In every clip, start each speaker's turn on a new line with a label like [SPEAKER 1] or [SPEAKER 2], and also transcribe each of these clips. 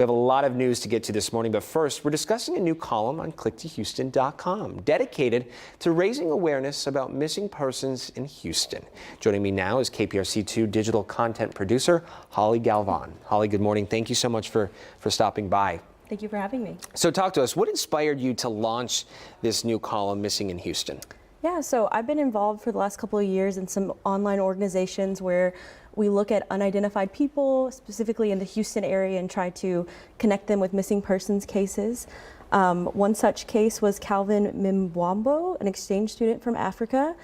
[SPEAKER 1] We have a lot of news to get to this morning, but first, we're discussing a new column on clicktohouston.com dedicated to raising awareness about missing persons in Houston. Joining me now is KPRC2 digital content producer Holly Galvan. Holly, good morning. Thank you so much for stopping by.
[SPEAKER 2] Thank you for having me.
[SPEAKER 1] So talk to us. What inspired you to launch this new column, Missing in Houston?
[SPEAKER 2] Yeah, so I've been involved for the last couple of years in some online organizations where we look at unidentified people, specifically in the Houston area, and try to connect them with missing persons cases. One such case was Calvin Mimbwambo, an exchange student from Africa.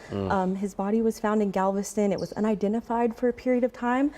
[SPEAKER 2] His body was found in Galveston. It was unidentified for a period of time.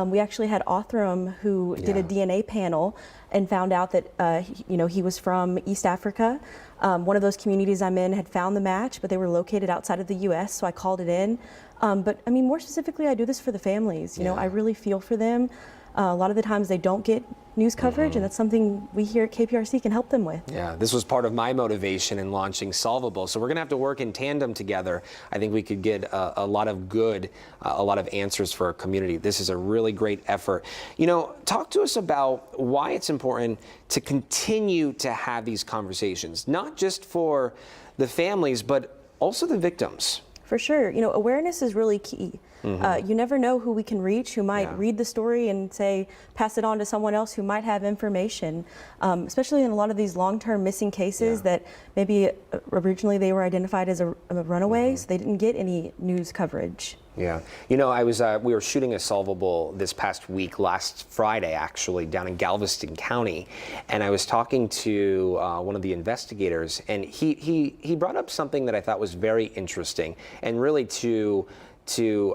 [SPEAKER 2] We actually had Othram, who did a DNA panel and found out that he was from East Africa. One of those communities I'm in had found the match, but they were located outside of the U.S., so I called it in. But I mean, more specifically, I do this for the families. You know, I really feel for them. A lot of the times they don't get news coverage, and that's something we here at KPRC can help them with.
[SPEAKER 1] Yeah, this was part of my motivation in launching Solvable. So we're going to have to work in tandem together. I think we could get a lot of a lot of answers for our community. This is a really great effort. You know, talk to us about why it's important to continue to have these conversations, not just for the families, but also the victims.
[SPEAKER 2] For sure. You know, awareness is really key. You never know who we can reach, who might read the story and say, pass it on to someone else who might have information, especially in a lot of these long-term missing cases that maybe originally they were identified as a runaway, so they didn't get any news coverage.
[SPEAKER 1] Yeah. You know, we were shooting a Solvable this past week, last Friday actually, down in Galveston County, and I was talking to one of the investigators, and he brought up something that I thought was very interesting, and really to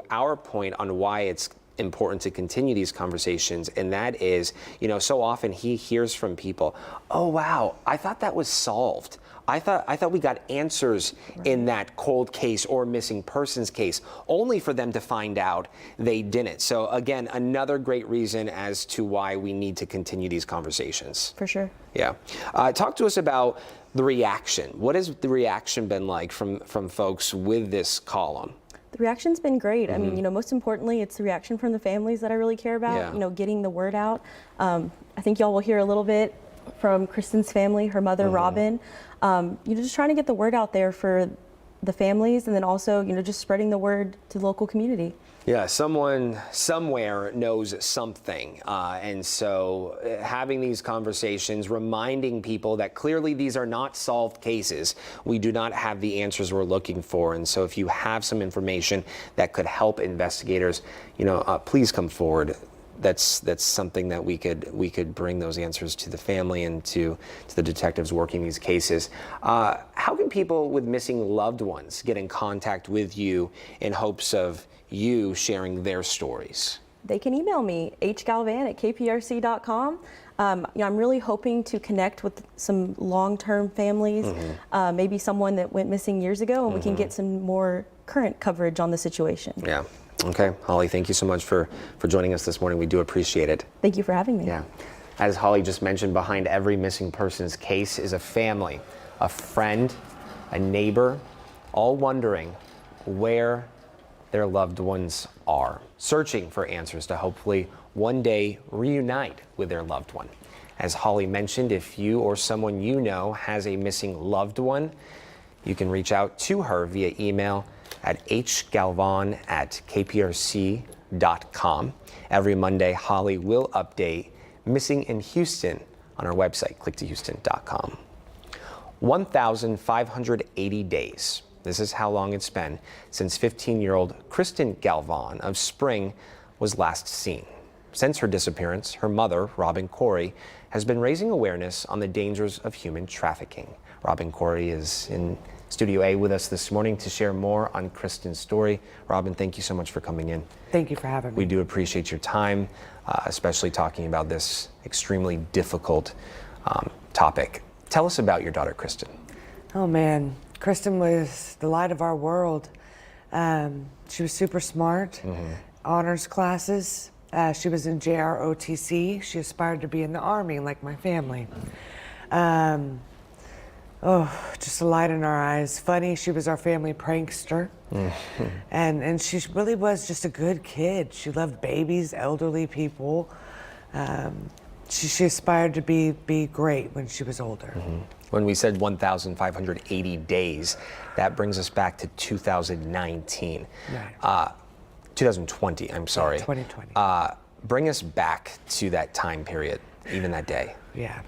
[SPEAKER 1] our point on why it's important to continue these conversations, and that is, you know, so often he hears from people, oh wow, I thought that was solved. I thought we got answers in that cold case or missing persons case, only for them to find out they didn't. So again, another great reason as to why we need to continue these conversations.
[SPEAKER 2] For sure.
[SPEAKER 1] Yeah. Talk to us about the reaction. What has the reaction been like from folks with this column?
[SPEAKER 2] The reaction's been great. I mean, you know, most importantly, it's the reaction from the families that I really care about, you know, getting the word out. I think y'all will hear a little bit from Kristen's family, her mother, Robyn. You know, just trying to get the word out there for the families, and then also, you know, just spreading the word to the local community.
[SPEAKER 1] Yeah, someone somewhere knows something, and so having these conversations, reminding people that clearly these are not solved cases. We do not have the answers we're looking for, and so if you have some information that could help investigators, you know, please come forward. That's something that we could bring those answers to the family and to the detectives working these cases. How can people with missing loved ones get in contact with you in hopes of you sharing their stories?
[SPEAKER 2] They can email me, hgalvan@kprc.com. You know, I'm really hoping to connect with some long-term families, maybe someone that went missing years ago, and we can get some more current coverage on the situation.
[SPEAKER 1] Yeah. Okay, Holly, thank you so much for joining us this morning. We do appreciate it.
[SPEAKER 2] Thank you for having me.
[SPEAKER 1] Yeah. As Holly just mentioned, behind every missing persons case is a family, a friend, a neighbor, all wondering where their loved ones are, searching for answers to hopefully one day reunite with their loved one. As Holly mentioned, if you or someone you know has a missing loved one, you can reach out to her via email at hgalvan@kprc.com. Every Monday, Holly will update Missing in Houston on our website, clicktohouston.com. 1,580 days. This is how long it's been since 15-year-old Kristen Galvan of Spring was last seen. Since her disappearance, her mother, Robyn Cory, has been raising awareness on the dangers of human trafficking. Robyn Cory is in Studio A with us this morning to share more on Kristen's story. Robyn, thank you so much for coming in.
[SPEAKER 3] Thank you for having me.
[SPEAKER 1] We do appreciate your time, especially talking about this extremely difficult topic. Tell us about your daughter, Kristen.
[SPEAKER 3] Oh man, Kristen was the light of our world. She was super smart, honors classes. She was in JROTC. She aspired to be in the Army like my family. Just a light in our eyes. Funny, she was our family prankster. And she really was just a good kid. She loved babies, elderly people. she aspired to be great when she was older.
[SPEAKER 1] When we said 1,580 days, that brings us back to 2019.
[SPEAKER 3] Right.
[SPEAKER 1] 2020, I'm sorry.
[SPEAKER 3] 2020.
[SPEAKER 1] Bring us back to that time period, even that day.
[SPEAKER 3] Yeah.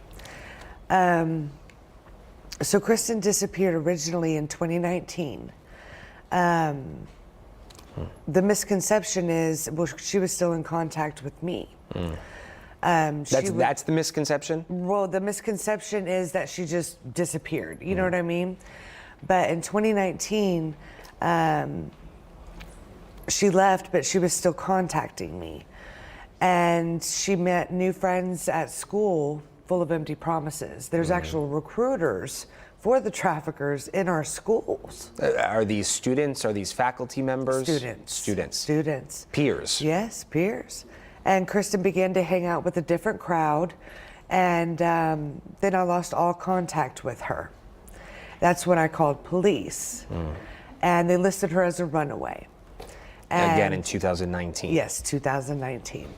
[SPEAKER 3] So Kristen disappeared originally in 2019. The misconception is, well, she was still in contact with me.
[SPEAKER 1] That's the misconception?
[SPEAKER 3] Well, the misconception is that she just disappeared. You know what I mean? But in 2019, she left, but she was still contacting me. And she met new friends at school full of empty promises. There's actual recruiters for the traffickers in our schools.
[SPEAKER 1] Are these students? Are these faculty members?
[SPEAKER 3] Students.
[SPEAKER 1] Students.
[SPEAKER 3] Students.
[SPEAKER 1] Peers.
[SPEAKER 3] Yes, peers. And Kristen began to hang out with a different crowd, and then I lost all contact with her. That's when I called police, and they listed her as a runaway.
[SPEAKER 1] Again in 2019.
[SPEAKER 3] Yes, 2019.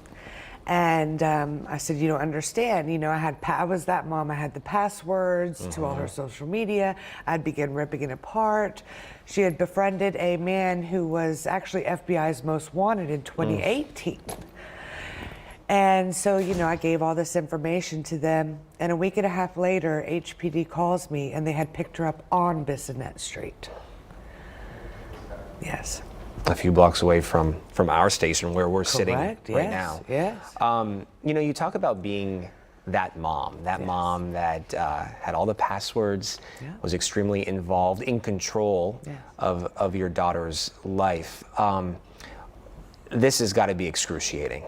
[SPEAKER 3] And I said, you don't understand. You know, I was that mom. I had the passwords to all her social media. I'd begin ripping it apart. She had befriended a man who was actually FBI's most wanted in 2018. And so, you know, I gave all this information to them. And a week and a half later, HPD calls me, and they had picked her up on Bissonnette Street. Yes.
[SPEAKER 1] A few blocks away from our station where we're sitting right
[SPEAKER 3] yes,
[SPEAKER 1] now.
[SPEAKER 3] Yes.
[SPEAKER 1] You know, you talk about being that mom that had all the passwords, was extremely involved, in control of your daughter's life. This has got to be excruciating,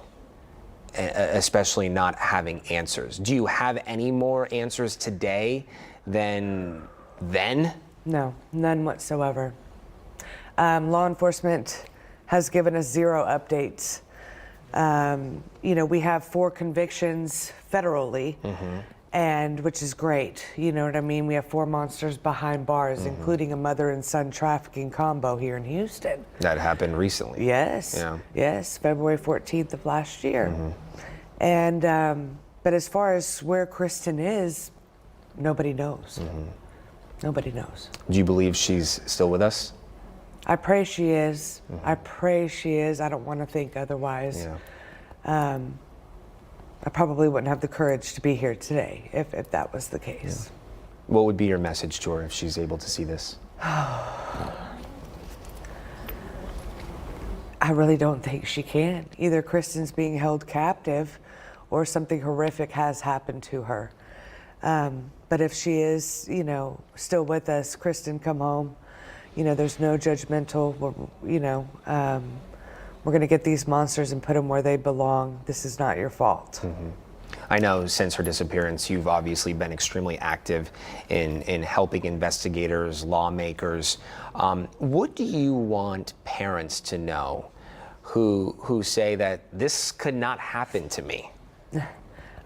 [SPEAKER 1] especially not having answers. Do you have any more answers today than then?
[SPEAKER 3] No, none whatsoever. Law enforcement has given us 0 updates. You know, we have 4 convictions federally, and which is great. You know what I mean? We have 4 monsters behind bars, including a mother and son trafficking combo here in Houston.
[SPEAKER 1] That happened recently.
[SPEAKER 3] Yes.
[SPEAKER 1] Yeah.
[SPEAKER 3] Yes, February 14th of last year. And but as far as where Kristen is, nobody knows. Nobody knows.
[SPEAKER 1] Do you believe she's still with us?
[SPEAKER 3] I pray she is. I pray she is. I don't want to think otherwise.
[SPEAKER 1] Yeah.
[SPEAKER 3] I probably wouldn't have the courage to be here today if that was the case.
[SPEAKER 1] What would be your message to her if she's able to see this?
[SPEAKER 3] I really don't think she can. Either Kristen's being held captive or something horrific has happened to her. But if she is, you know, still with us, Kristen, come home. You know, there's no judgmental, we're going to get these monsters and put them where they belong. This is not your fault.
[SPEAKER 1] I know since her disappearance, you've obviously been extremely active in helping investigators, lawmakers. What do you want parents to know who say that this could not happen to me?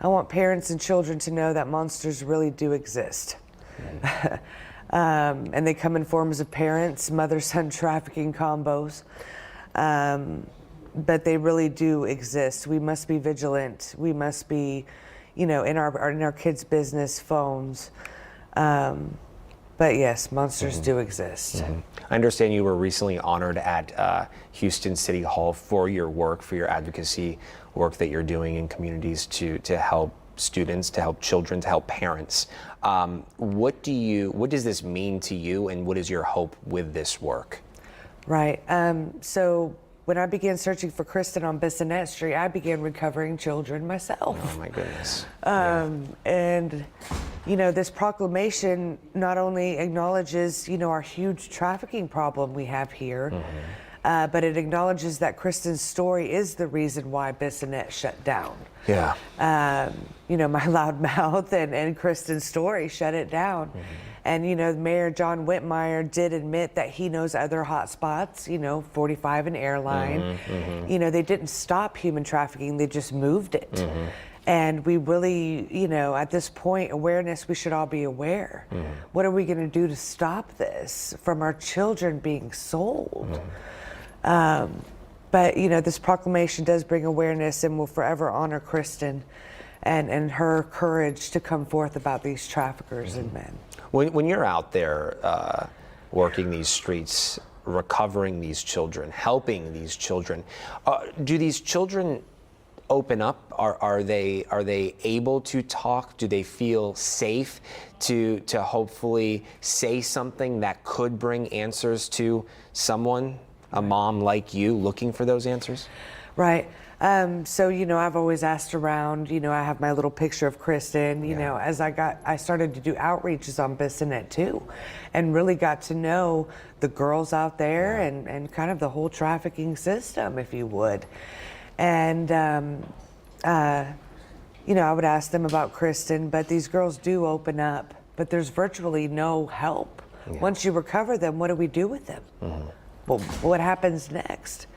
[SPEAKER 3] I want parents and children to know that monsters really do exist. And they come in forms of parents, mother-son trafficking combos. But they really do exist. We must be vigilant. We must be, you know, in our kids' business phones. But yes, monsters do exist.
[SPEAKER 1] I understand you were recently honored at Houston City Hall for your work, for your advocacy work that you're doing in communities to help students, to help children, to help parents. What does this mean to you, and what is your hope with this work?
[SPEAKER 3] Right. So when I began searching for Kristen on Bissonnette Street, I began recovering children myself.
[SPEAKER 1] Oh my goodness.
[SPEAKER 3] And, you know, this proclamation not only acknowledges, you know, our huge trafficking problem we have here, but it acknowledges that Kristen's story is the reason why Bissonnette shut down.
[SPEAKER 1] Yeah.
[SPEAKER 3] You know, my loud mouth and Kristen's story shut it down. And, you know, Mayor John Whitmire did admit that he knows other hot spots, you know, 45 and Airline. You know, they didn't stop human trafficking, they just moved it. And we really, you know, at this point, awareness, we should all be aware. What are we going to do to stop this from our children being sold? But, you know, this proclamation does bring awareness, and will forever honor Kristen and her courage to come forth about these traffickers and men.
[SPEAKER 1] When you're out there working these streets, recovering these children, helping these children, do these children open up? Are they able to talk? Do they feel safe to hopefully say something that could bring answers to someone, a mom like you, looking for those answers?
[SPEAKER 3] Right. So, you know, I've always asked around, you know, I have my little picture of Kristen, you know, as I started to do outreaches on Bissonnet too, and really got to know the girls out there and kind of the whole trafficking system, if you would. And, you know, I would ask them about Kristen, but these girls do open up, but there's virtually no help. Once you recover them, what do we do with them? Well, what happens next?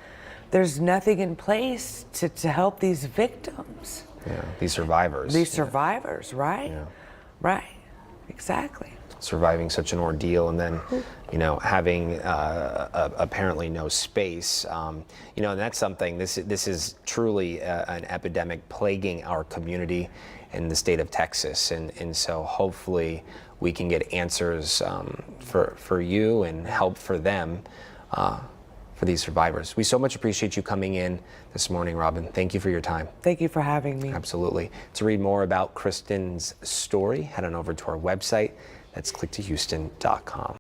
[SPEAKER 3] There's nothing in place to help these victims.
[SPEAKER 1] These survivors.
[SPEAKER 3] These survivors, right? Right, exactly.
[SPEAKER 1] Surviving such an ordeal, and then, you know, having apparently no space. You know, and that's something. This is truly an epidemic plaguing our community in the state of Texas, and so hopefully we can get answers for you and help for them. For these survivors. We so much appreciate you coming in this morning, Robyn. Thank you for your time.
[SPEAKER 3] Thank you for having me.
[SPEAKER 1] Absolutely. To read more about Kristen's story, head on over to our website. That's clicktohouston.com.